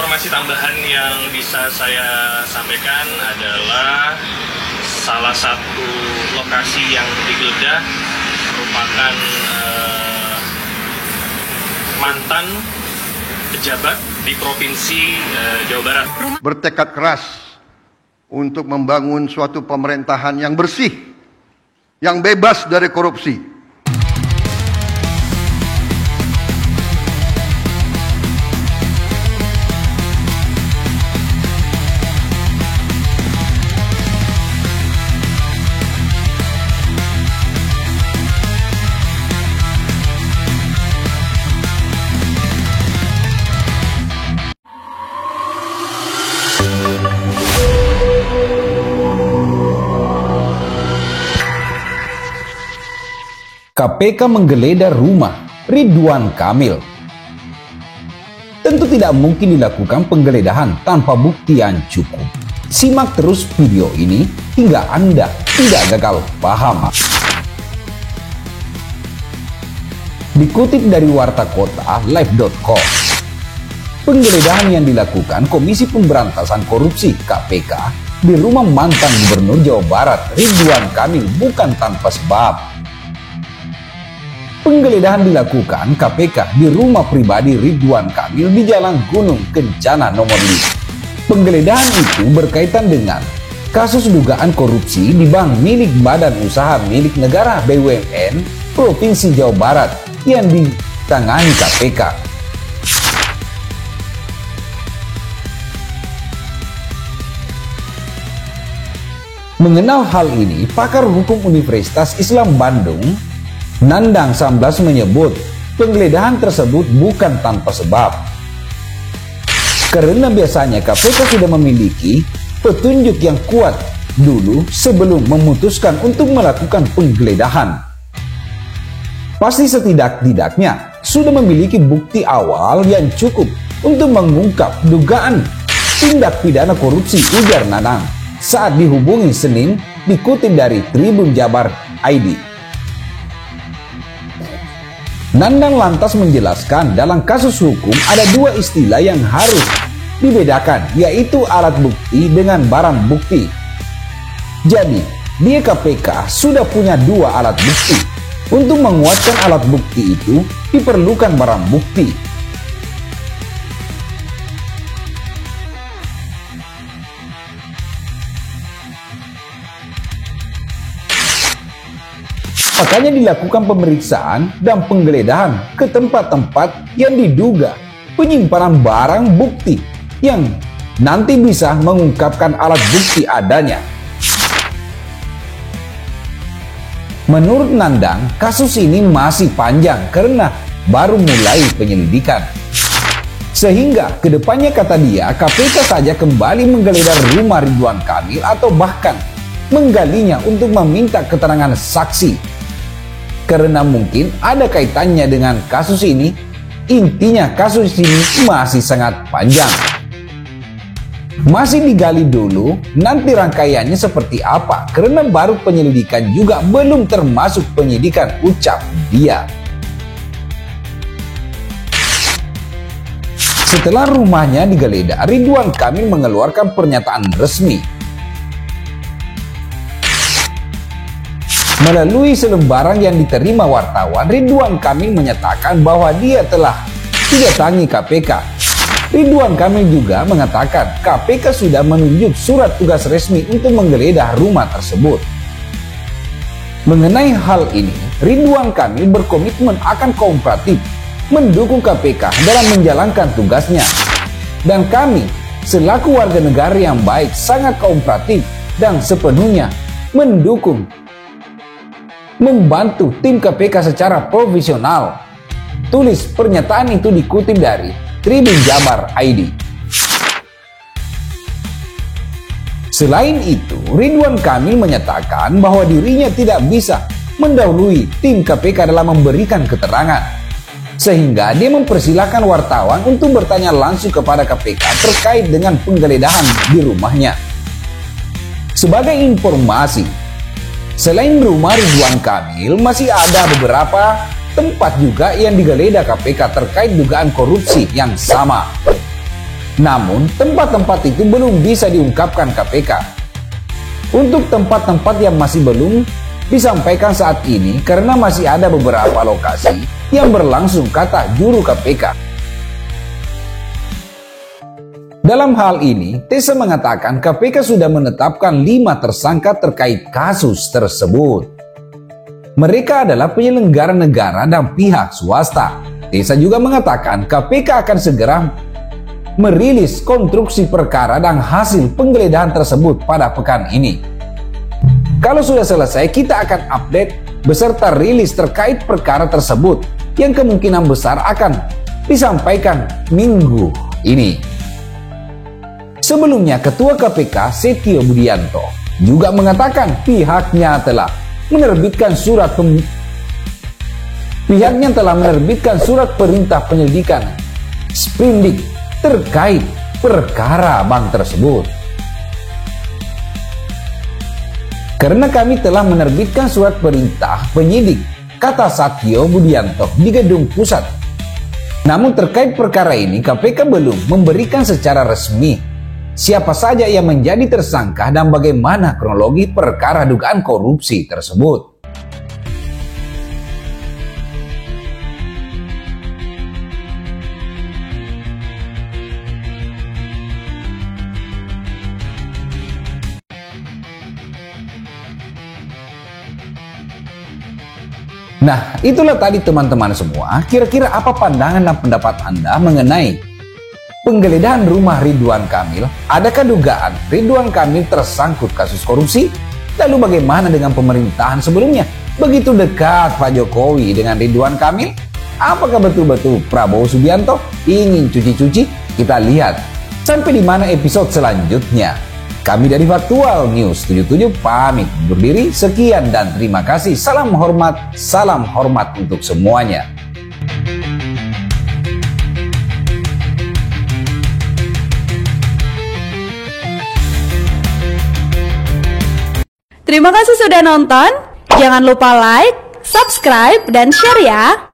Informasi tambahan yang bisa saya sampaikan adalah salah satu lokasi yang digeledah merupakan mantan pejabat di Provinsi Jawa Barat. Bertekad keras untuk membangun suatu pemerintahan yang bersih, yang bebas dari korupsi. KPK menggeledah rumah Ridwan Kamil. Tentu tidak mungkin dilakukan penggeledahan tanpa bukti yang cukup. Simak terus video ini hingga Anda tidak gagal paham. Dikutip dari Warta Kota Live.com, penggeledahan yang dilakukan Komisi Pemberantasan Korupsi KPK di rumah mantan Gubernur Jawa Barat Ridwan Kamil bukan tanpa sebab. Penggeledahan dilakukan KPK di rumah pribadi Ridwan Kamil di Jalan Gunung Kencana nomor 5. Penggeledahan itu berkaitan dengan kasus dugaan korupsi di bank milik Badan Usaha Milik Negara BUMN Provinsi Jawa Barat yang ditangani KPK. Mengenal hal ini, pakar hukum Universitas Islam Bandung Nandang Samblas menyebut penggeledahan tersebut bukan tanpa sebab. Karena biasanya KPK sudah memiliki petunjuk yang kuat dulu sebelum memutuskan untuk melakukan penggeledahan. Pasti setidak-tidaknya sudah memiliki bukti awal yang cukup untuk mengungkap dugaan tindak pidana korupsi, ujar Nanang saat dihubungi Senin, dikutip dari Tribun Jabar ID. Nandang lantas menjelaskan dalam kasus hukum ada dua istilah yang harus dibedakan, yaitu alat bukti dengan barang bukti. Jadi, di KPK sudah punya dua alat bukti. Untuk menguatkan alat bukti itu diperlukan barang bukti. Makanya dilakukan pemeriksaan dan penggeledahan ke tempat-tempat yang diduga penyimpanan barang bukti yang nanti bisa mengungkapkan alat bukti adanya. Menurut Nandang, kasus ini masih panjang karena baru mulai penyelidikan. Sehingga kedepannya, kata dia, KPK saja kembali menggeledah rumah Ridwan Kamil atau bahkan menggalinya untuk meminta keterangan saksi. Karena mungkin ada kaitannya dengan kasus ini, intinya kasus ini masih sangat panjang. Masih digali dulu, nanti rangkaiannya seperti apa, karena baru penyelidikan juga belum termasuk penyidikan, ucap dia. Setelah rumahnya digeledah, Ridwan Kamil mengeluarkan pernyataan resmi. Melalui selembaran yang diterima wartawan, Ridwan Kamil menyatakan bahwa dia telah didatangi KPK. Ridwan Kamil juga mengatakan KPK sudah menunjuk surat tugas resmi untuk menggeledah rumah tersebut. Mengenai hal ini, Ridwan Kamil berkomitmen akan kooperatif mendukung KPK dalam menjalankan tugasnya. Dan kami, selaku warga negara yang baik, sangat kooperatif dan sepenuhnya mendukung membantu tim KPK secara profesional. Tulis pernyataan itu dikutip dari Tribun Jabar ID. Selain itu, Ridwan Kamil menyatakan bahwa dirinya tidak bisa mendahului tim KPK dalam memberikan keterangan. Sehingga dia mempersilahkan wartawan untuk bertanya langsung kepada KPK terkait dengan penggeledahan di rumahnya. Sebagai informasi, selain rumah Ridwan Kamil, masih ada beberapa tempat juga yang digeledah KPK terkait dugaan korupsi yang sama. Namun, tempat-tempat itu belum bisa diungkapkan KPK. Untuk tempat-tempat yang masih belum disampaikan saat ini karena masih ada beberapa lokasi yang berlangsung, kata juru KPK. Dalam hal ini, Tessa mengatakan KPK sudah menetapkan 5 tersangka terkait kasus tersebut. Mereka adalah penyelenggara negara dan pihak swasta. Tessa juga mengatakan KPK akan segera merilis konstruksi perkara dan hasil penggeledahan tersebut pada pekan ini. Kalau sudah selesai, kita akan update beserta rilis terkait perkara tersebut yang kemungkinan besar akan disampaikan minggu ini. Sebelumnya, Ketua KPK Setio Budianto juga mengatakan pihaknya telah menerbitkan surat perintah penyelidikan sprindik terkait perkara bank tersebut. Karena kami telah menerbitkan surat perintah penyidik, kata Setio Budianto di Gedung Pusat. Namun terkait perkara ini, KPK belum memberikan secara resmi siapa saja yang menjadi tersangka dan bagaimana kronologi perkara dugaan korupsi tersebut. Nah, itulah tadi teman-teman semua. Kira-kira apa pandangan dan pendapat Anda mengenai penggeledahan rumah Ridwan Kamil? Adakah dugaan Ridwan Kamil tersangkut kasus korupsi? Lalu bagaimana dengan pemerintahan sebelumnya? Begitu dekat Pak Jokowi dengan Ridwan Kamil? Apakah betul-betul Prabowo Subianto ingin cuci-cuci? Kita lihat sampai di mana episode selanjutnya. Kami dari Faktual News 77 pamit undur diri. Sekian dan terima kasih. Salam hormat untuk semuanya. Terima kasih sudah nonton. Jangan lupa like, subscribe, dan share ya.